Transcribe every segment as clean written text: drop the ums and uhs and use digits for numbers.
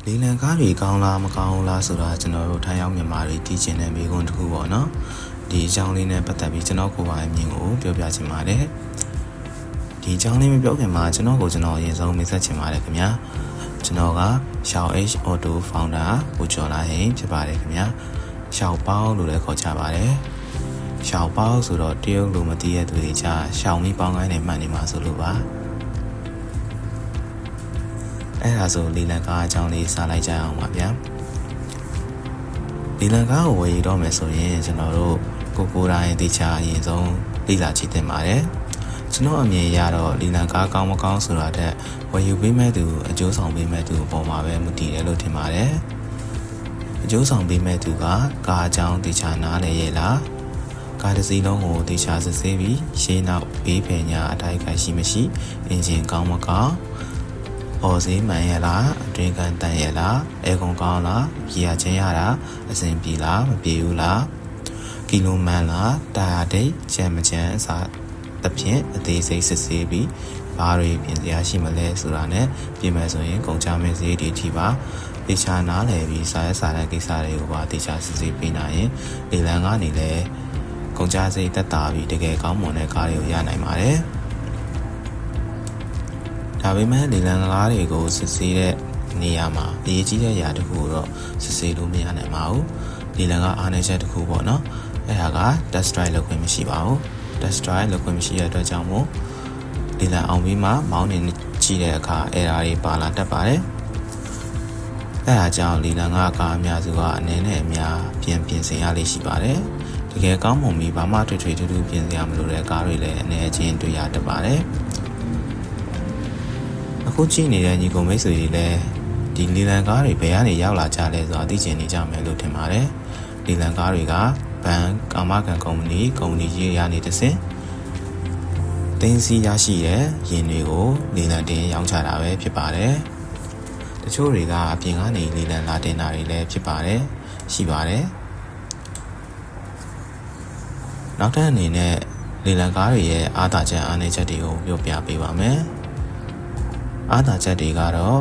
လေလံကားတွေကောင်းလားမကောင်းလားဆိုတာကျွန်တော်တို့ထိုင်းရောက်မြန်မာတွေသိချင်တဲ့မိကုန်းတစ်ခုပေါ့နော်ဒီအကြောင်းလေးနဲ့ပတ်သက်ပြီးကျွန်တော်ကိုယ်ပိုင်အမြင်ကိုပြောပြချင်ပါတယ်ဒီအကြောင်းလေးမပြောခင်မှာကျွန်တော်အရင်ဆုံးမိတ်ဆက်ချင်ပါတယ်ခင်ဗျာကျွန်တော်က Xiao H Auto Founder ကိုကျော်လာဟင်ဖြစ်ပါတယ်ခင်ဗျာ Xiao ပေါလို့လည်းခေါ်ကြပါတယ် Xiao ပေါဆိုတော့တရုတ်လိုမသိတဲ့သူတွေကြား Xiao မီပေါင်းကိုင်းနဲ့မှတ်နေမှာဆိုလို့ပါအဲ့ဒါဆိုလေလံကားအကြောင်းလေးစလိုက်ကြအောင်ပါဗျာလေလံကားကိုဝယ်ရတော့မယ်ဆိုရင်ကျွန်တော်တို့ကိုယ်တိုင်းသိချာအရင်ဆုံးလေ့လာကြည့်သင့်ပါတယ်ကျွန်တော်အမြင်ရတော့လေလံကားကောင်းမကောင်းဆိုတာတဲ့ဝယ်ယူပေးမဲ့သူအကျိုးဆောင်ပေးမဲ့သူအပေါ်မှာပဲမူတည်တယ်လို့ထင်ပါတယ်အကျိုးဆောင်ပေးမဲ့သူကကားအကြောင်းသိချာနားလည်ရဲ့လားကားတစ်စီးလုံးကိုသိချာစစ်ဆေးပြီးရှေးနောက်ဘေးပင်ညာအထိုက်ခိုင်ရှိမရှိအင်ဂျင်ကောင်းမကောင်းအော်စေးမှန်ရလားအတွင်းကန်တန်ရလားအဲကွန်ကောင်းလားကြီးရချင်းရတာအစဉ်ပြေလားမပြေဘူးလားကီလိုမန်လားတာယာဒိတ်ချမ်းမချမ်းအစားတဖြင့်အသေးစိတ်စစ်ဆေးပြီးဘာတွေပြင်စရာရှိမလဲဆိုတာနဲ့ပြင်မယ်ဆိုရင်ကုန်ချမဲ့ဈေးတွေထိပါတေချာနားလည်ပြီးစားရစားတဲ့ကိစ္စတွေကိုပါတေချာစစ်ဆေးပေးနိုင်ရင်လေလံကနေလည်းကုန်ချစိတ်သက်သာပြီးတကယ်ကောင်းမွန်တဲ့ကားတွေကိုရနိုင်ပါတယ်ဒါပေမဲ့လေလံကားတွေကိုစစ်ဆေးတဲ့နေရာမှာအရေးကြီးတဲ့အရာတစ်ခုတော့စစ်ဆေးလို့မရနိုင်ပါဘူးလေလံကားအားနည်းချက်တစ်ခုပေါ့နော်အဲ့ဒါက test drive လုပ်ခွင့်မရှိပါဘူး test drive လုပ်ခွင့်မရှိတဲ့အတွက်ကြောင့်မို့လေလံအောင်ပြီးမှမောင်းနေကြည့်တဲ့အခါ error တွေပါလာတတ်ပါတယ်အဲ့ဒါကြောင့်လေလံကားအများစုကအနေနဲ့အများပြင်ဆင်ရလိမ့်ရှိပါတယ်တကယ်ကောင်းမွန်ပြီးဘာမှထွေထူးပြင်ဆင်ရမလို့တဲ့ကားတွေလည်းအနေအချင်းတွေ့ရတတ်ပါတယ်အခုကြည့်နေတဲ့ညီကောင်မိတ်ဆွေတွေလည်းဒီလေလံကားတွေဘယ်ကနေရောက်လာကြလဲဆိုတာသိချင်နေကြမယ်လို့ထင်ပါတယ်လေလံကားတွေကဘဏ်ကာမကန်ကုမ္ပဏီကြီးရနေတစင်တင်းစီရရှိတဲ့ယင်တွေကိုလေလံတင်ရောင်းချတာပဲဖြစ်ပါတယ်တချို့တွေကအပြင်ကနေလေလံလာတင်တာတွေလည်းဖြစ်ပါတယ်ရှိပါတယ်နောက်ထပ်အနေနဲ့လေလံကားတွေရဲ့အားသာချက်အားနည်းချက်တွေကိုပြောပြပေးပါမယ်အားသာချက်တွေကတော့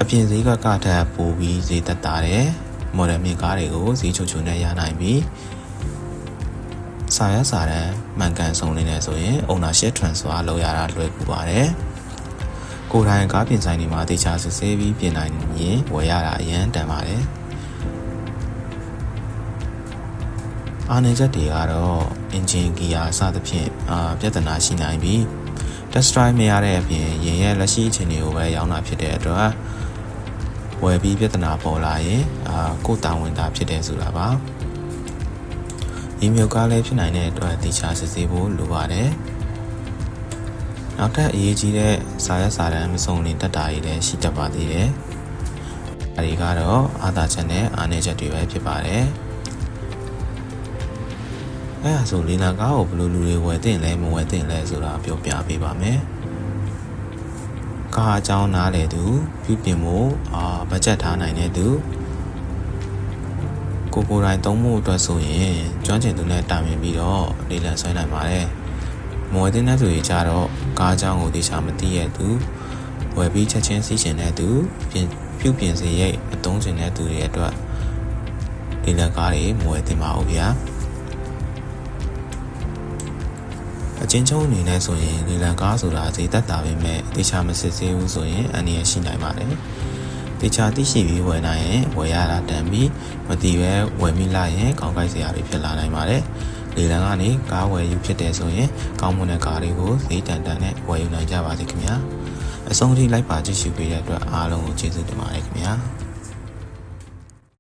အပြင်ဈေးကထပ်ပိုပြီးဈေးသက်သာတယ်မော်ဒယ်မြင့်ကားတွေကိုဈေးချိုချိုနဲ့ရနိုင်ပြီးစာတမ်းမှန်ကန်ဆုံးနေတယ်ဆိုရင် ownership transfer လုပ်ရတာလွယ်ကူပါတယ်ကိုယ်တိုင်ကားပြင်ဆိုင်တွေမှာတေချာစစ်ဆေးပြီးပြင်နိုင်ရင်ဝယ်ရတာအရင်တန်ပါတယ်အားနည်းချက်တွေကတော့ engine gear စသဖြင့်ပြဿနာရှိနိုင်ပြီးtest drive မရတဲ့အပြင်ရင်ရဲ့လက်ရှိအခြေအနေကိုပဲရောင်းတာဖြစ်တဲ့အတွက်ဝယ်ပြီးပြဿနာပေါ်လာရင်ကိုယ်တာဝန်တာဖြစ်တယ်ဆိုတာပါဒီမျိုးကားလည်းဖြစ်နိုင်တဲ့အတွက်တေချာစစ်ဆေးဖို့လိုပါတယ်နောက်ထပ်အရေးကြီးတဲ့စာတမ်းမစုံလင်တက်တာတွေလည်းရှိတတ်ပါသေးတယ်အဲဒီကတော့အားသာချက်နဲ့အားနည်းချက်တွေပဲဖြစ်ပါတယ်အဲ့ဒါဆိုလေလံကားကိုဘယ်လိုလူတွေဝယ်တင်လဲမဝယ်တင်လဲဆိုတာပြောပြပေးပါမယ်ကားအကြောင်းနားလေသူပြုပြင်ဖို့ဘတ်ဂျက်ထားနိုင်တဲ့သူကိုယ်တိုင်သုံးဖို့အတွက်ဆိုရင်ကျွမ်းကျင်သူနဲ့တိုင်ပင်ပြီးတော့လေလံဆွဲနိုင်ပါတယ်မဝယ်တင်တဲ့သူတွေကြတော့ကားအကြောင်းကိုသိချာမသိရသူဝယ်ပြီးချက်ချင်းစီးချင်တဲ့သူပြုပြင်စေရိတ်အသုံးချင်တဲ့သူတွေအတွက်လေလံကားတွေမဝယ်တင်ပါဘူးဗျာအချင်းချင်းအနေနဲ့ဆိုရင်လေလံကားဆိုတာဈေးသက်သာပေမဲ့တေချာမစစ်ဆေးဘူးဆိုရင်အန္တရာယ်ရှိနိုင်ပါတယ်တေချာသိရှိပြီးဝယ်နိုင်ရင်ဝယ်ရတာတန်ပြီးမသိပဲဝယ်မိလိုက်ရင်ကောင်းကိုက်စရာတွေဖြစ်လာနိုင်ပါတယ်လေလံကနေကားဝယ်ယူဖြစ်တယ်ဆိုရင်ကောင်းမွန်တဲ့ကားတွေကိုဈေးတန်နဲ့ဝယ်ယူနိုင်ကြပါစေခင်ဗျာအဆုံးထိလိုက်ပါကြည့်ရှုပေးတဲ့အတွက်အားလုံးကိုကျေးဇူးတင်ပါတယ်ခင်ဗျာ